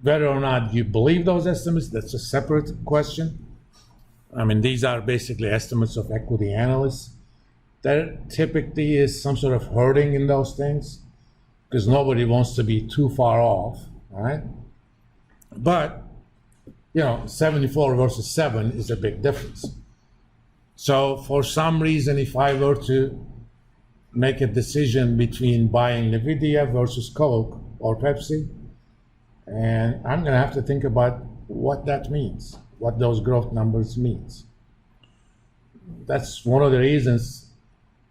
Whether or not you believe those estimates, that's a separate question. I mean, these are basically estimates of equity analysts. There typically is some sort of herding in those things because nobody wants to be too far off, right? But, 74 versus 7 is a big difference. So for some reason, if I were to make a decision between buying NVIDIA versus Coke or Pepsi, and I'm going to have to think about what that means, what those growth numbers means. That's one of the reasons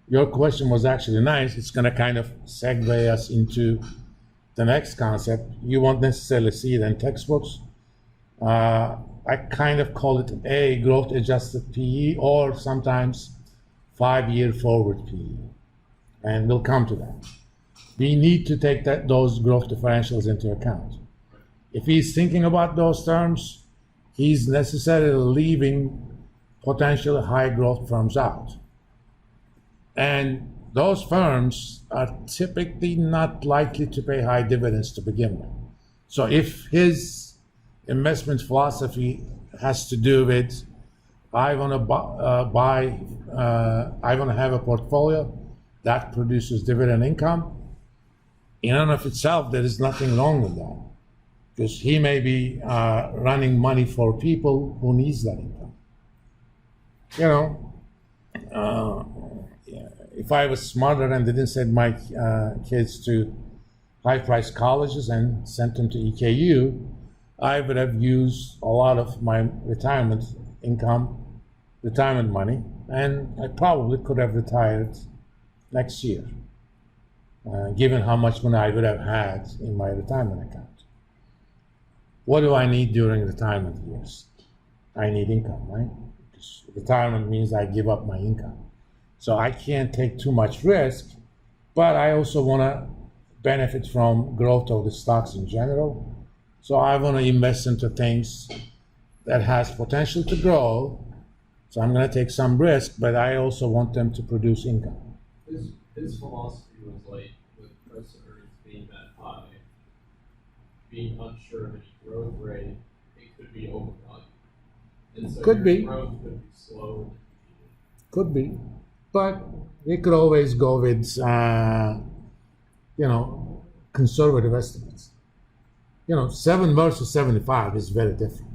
your question was actually nice. It's going to kind of segue us into the next concept. You won't necessarily see it in textbooks. I kind of call it a growth adjusted PE or sometimes 5-year forward PE. And we'll come to that. We need to take those growth differentials into account. If he's thinking about those terms, he's necessarily leaving potentially high growth firms out. And those firms are typically not likely to pay high dividends to begin with. So if his investment philosophy has to do with, I want to have a portfolio that produces dividend income, in and of itself, there is nothing wrong with that. Because he may be running money for people who needs that income. If I was smarter and didn't send my kids to high-priced colleges and sent them to EKU, I would have used a lot of my retirement money, and I probably could have retired next year, given how much money I would have had in my retirement account. What do I need during retirement years? I need income, right? Because retirement means I give up my income. So I can't take too much risk, but I also want to benefit from growth of the stocks in general. So I want to invest into things that has potential to grow. So I'm going to take some risk, but I also want them to produce income. His philosophy was like, with price of earnings being that high, being unsure of any growth rate, it could be overvalued. And so Could be. Growth could be slow. Could be. But we could always go with, conservative estimates. 7 versus 75 is very different.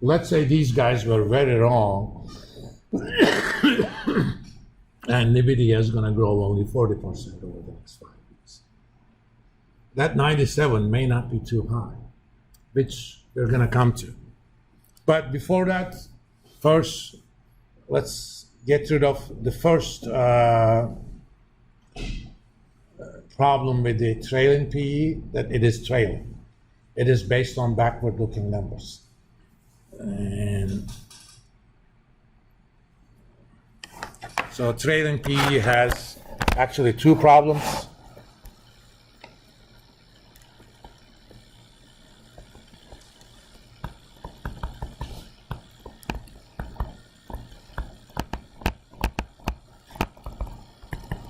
Let's say these guys were very wrong and NVIDIA is going to grow only 40% over the next 5 years. That 97 may not be too high, which we're going to come to. But before that, first, let's get rid of the first problem with the trailing PE, that it is trailing. It is based on backward-looking numbers. And so trailing PE has actually 2 problems.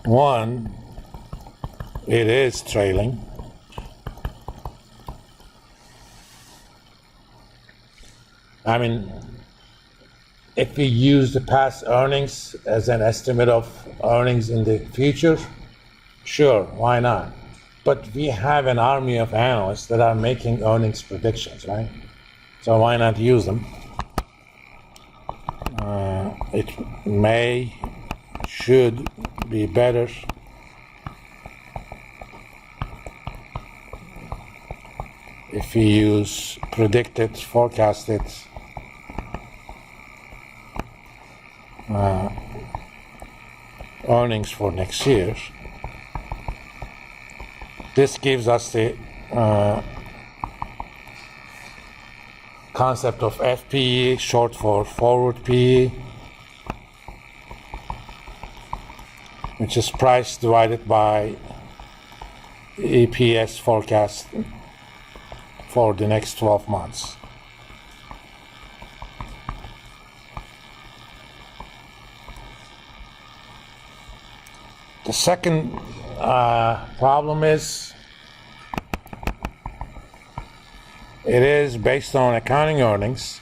One, it is trailing. I mean, if we use the past earnings as an estimate of earnings in the future, sure, why not? But we have an army of analysts that are making earnings predictions, right? So why not use them? It should be better if we use predicted, forecasted earnings for next year. This gives us the concept of FPE, short for forward PE, which is price divided by EPS forecast for the next 12 months. The second problem is It is based on accounting earnings.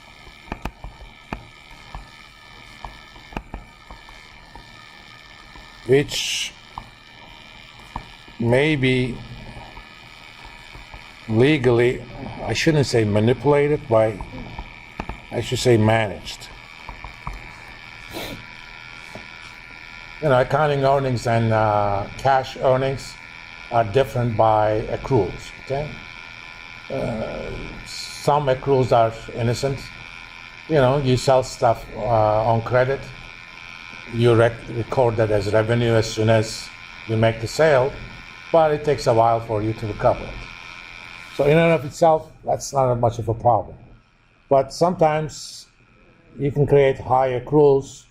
Which may be legally, I shouldn't say manipulated, but I should say managed. Accounting earnings and cash earnings are different by accruals, okay? Some accruals are innocent. You sell stuff on credit. You record that as revenue as soon as you make the sale, but it takes a while for you to recover it. So in and of itself, that's not much of a problem. But sometimes you can create high accruals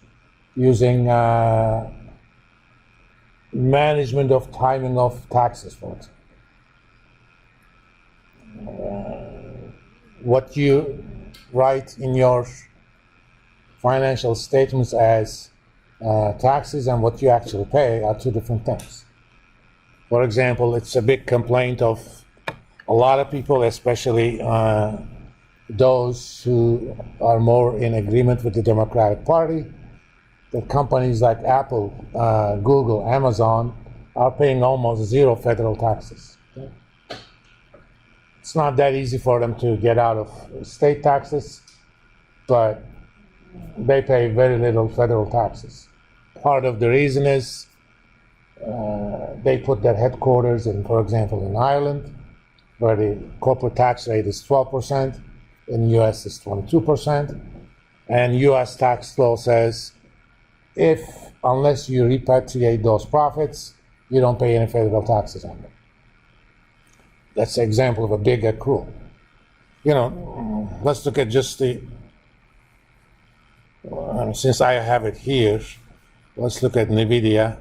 using management of timing of taxes, for example. What you write in your financial statements as taxes and what you actually pay are two different things. For example, it's a big complaint of a lot of people, especially those who are more in agreement with the Democratic Party, that companies like Apple, Google, Amazon are paying almost zero federal taxes. Okay? It's not that easy for them to get out of state taxes, but they pay very little federal taxes. Part of the reason is they put their headquarters in, for example, in Ireland, where the corporate tax rate is 12%, in the US is 22%, and US tax law says unless you repatriate those profits, you don't pay any federal taxes on them. That's an example of a big accrual. Let's look at just since I have it here, let's look at NVIDIA.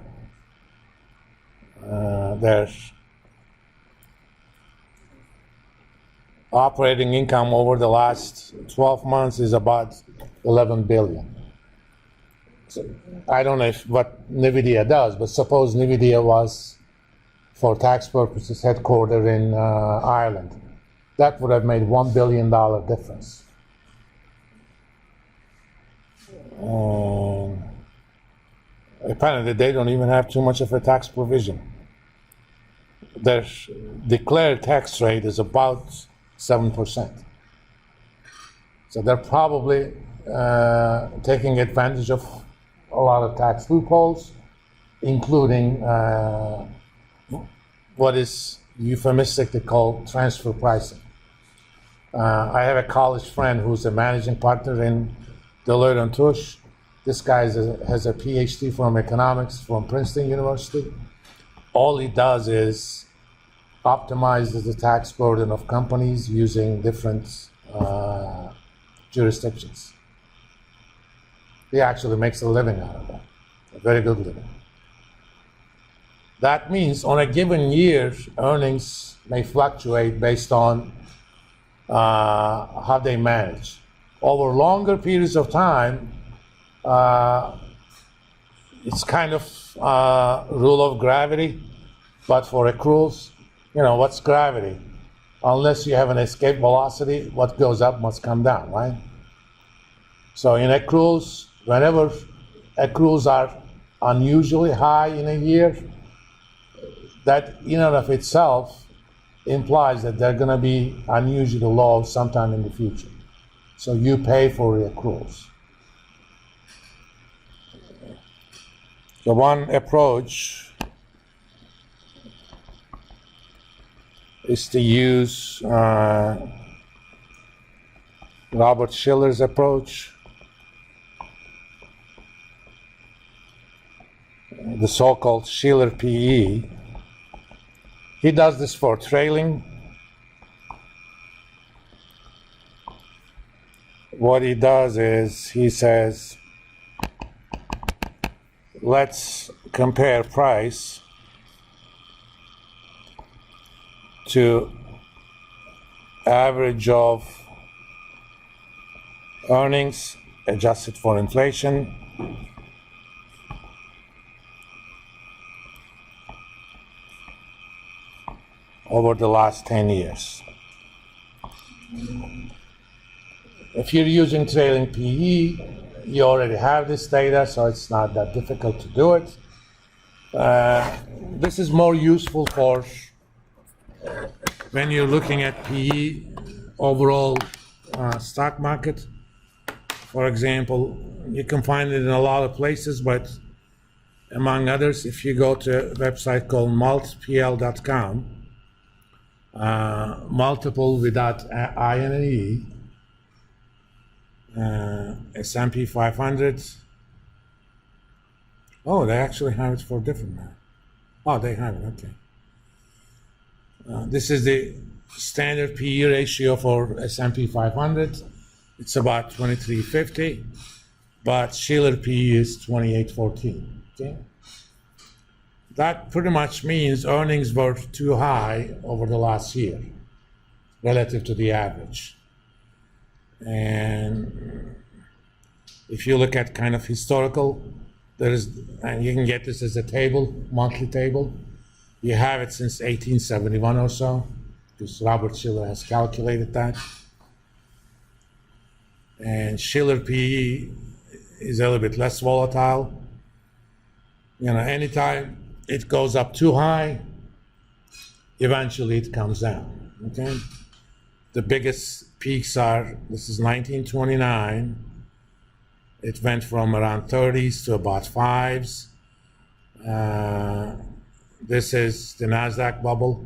Their operating income over the last 12 months is about $11 billion. So I don't know what NVIDIA does, but suppose NVIDIA was, for tax purposes, headquartered in Ireland. That would have made $1 billion difference. Apparently, they don't even have too much of a tax provision. Their declared tax rate is about 7%. So they're probably taking advantage of a lot of tax loopholes, including what is euphemistically called transfer pricing. I have a college friend who's a managing partner in Deloitte & Touche. This guy has a PhD from economics from Princeton University. All he does is optimize the tax burden of companies using different jurisdictions. He actually makes a living out of that, a very good living. That means on a given year, earnings may fluctuate based on how they manage. Over longer periods of time, it's kind of rule of gravity, but for accruals, what's gravity? Unless you have an escape velocity, what goes up must come down, right? So in accruals, whenever accruals are unusually high in a year, that in and of itself implies that they're going to be unusually low sometime in the future. So you pay for the accruals. The one approach is to use Robert Shiller's approach, the so-called Shiller PE. He does this for trailing. What he does is he says, let's compare price to average of earnings adjusted for inflation over the last 10 years. If you're using trailing PE, you already have this data, so it's not that difficult to do it. This is more useful for when you're looking at PE overall stock market. For example, you can find it in a lot of places, but among others, if you go to a website called multpl.com, multiple without I and an E, S&P 500. Oh, they actually have it for different now. Oh, they have it, okay. This is the standard PE ratio for S&P 500. It's about 2350, but Shiller PE is 2814, okay? That pretty much means earnings were too high over the last year relative to the average. And if you look at kind of historical, there is, and you can get this as a table, monthly table. You have it since 1871 or so, because Robert Shiller has calculated that. And Shiller PE is a little bit less volatile. You know, anytime it goes up too high, eventually it comes down, okay? The biggest peaks are, this is 1929. It went from around 30s to about 5s. This is the NASDAQ bubble.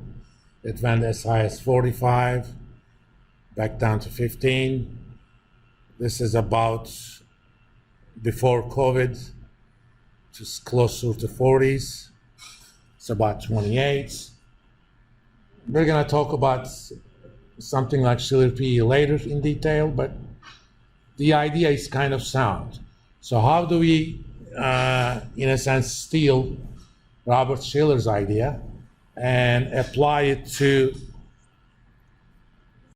It went as high as 45, back down to 15. This is about before COVID, just closer to 40s. It's about 28. We're gonna talk about something like Shiller PE later in detail, but the idea is kind of sound. So how do we, in a sense, steal Robert Shiller's idea and apply it to